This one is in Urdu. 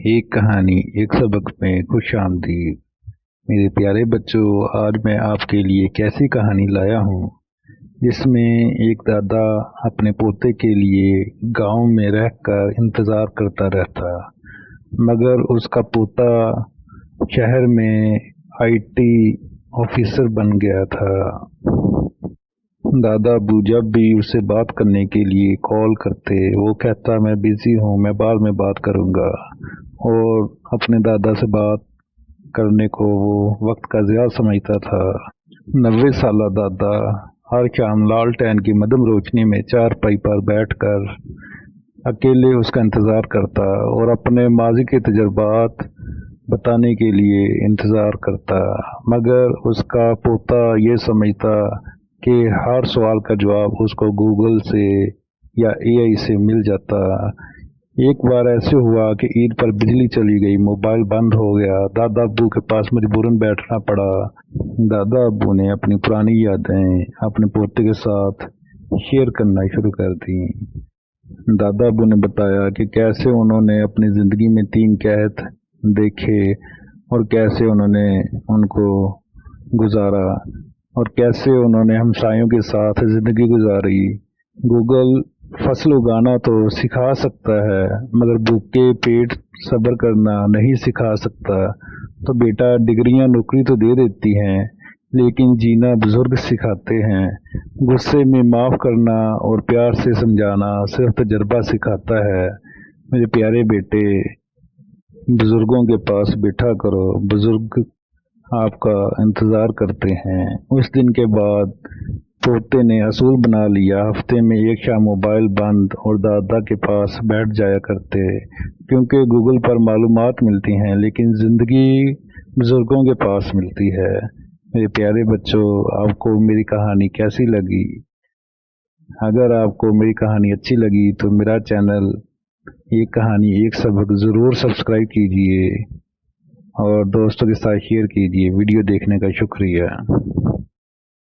ایک کہانی ایک سبق میں خوش آمدید۔ میرے پیارے بچوں، آج میں آپ کے لیے ایک ایسی کہانی لایا ہوں جس میں ایک دادا اپنے پوتے کے لیے گاؤں میں رہ کر انتظار کرتا رہتا، مگر اس کا پوتا شہر میں آئی ٹی آفیسر بن گیا تھا۔ دادا ابو جب بھی اسے بات کرنے کے لیے کال کرتے، وہ کہتا میں بزی ہوں، میں بعد میں بات کروں گا، اور اپنے دادا سے بات کرنے کو وہ وقت کا ضیاع سمجھتا تھا۔ 90 سالہ دادا ہر شام لالٹین کی مدھم روشنی میں چارپائی پر بیٹھ کر اکیلے اس کا انتظار کرتا اور اپنے ماضی کے تجربات بتانے کے لیے انتظار کرتا، مگر اس کا پوتا یہ سمجھتا کہ ہر سوال کا جواب اس کو گوگل سے یا اے آئی سے مل جاتا۔ ایک بار ایسے ہوا کہ عید پر بجلی چلی گئی، موبائل بند ہو گیا، دادا ابو کے پاس مجبوراً بیٹھنا پڑا۔ دادا ابو نے اپنی پرانی یادیں اپنے پوتے کے ساتھ شیئر کرنا شروع کر دیں۔ دادا ابو نے بتایا کہ کیسے انہوں نے اپنی زندگی میں 3 قحط دیکھے اور کیسے انہوں نے ان کو گزارا، اور کیسے انہوں نے ہمسایوں کے ساتھ زندگی گزاری۔ گوگل فصل اگانا تو سکھا سکتا ہے، مگر بھوکے پیٹ صبر کرنا نہیں سکھا سکتا۔ تو بیٹا، ڈگریاں نوکری تو دے دیتی ہیں، لیکن جینا بزرگ سکھاتے ہیں۔ غصے میں معاف کرنا اور پیار سے سمجھانا صرف تجربہ سکھاتا ہے۔ میرے پیارے بیٹے، بزرگوں کے پاس بیٹھا کرو، بزرگ آپ کا انتظار کرتے ہیں۔ اس دن کے بعد پوتے نے اصول بنا لیا، ہفتے میں ایک شام موبائل بند اور دادا کے پاس بیٹھ جایا کرتے، کیونکہ گوگل پر معلومات ملتی ہیں لیکن زندگی بزرگوں کے پاس ملتی ہے۔ میرے پیارے بچوں، آپ کو میری کہانی کیسی لگی؟ اگر آپ کو میری کہانی اچھی لگی تو میرا چینل ایک کہانی ایک سبق ضرور سبسکرائب کیجیے اور دوستوں کے ساتھ شیئر کیجیے۔ ویڈیو دیکھنے کا شکریہ۔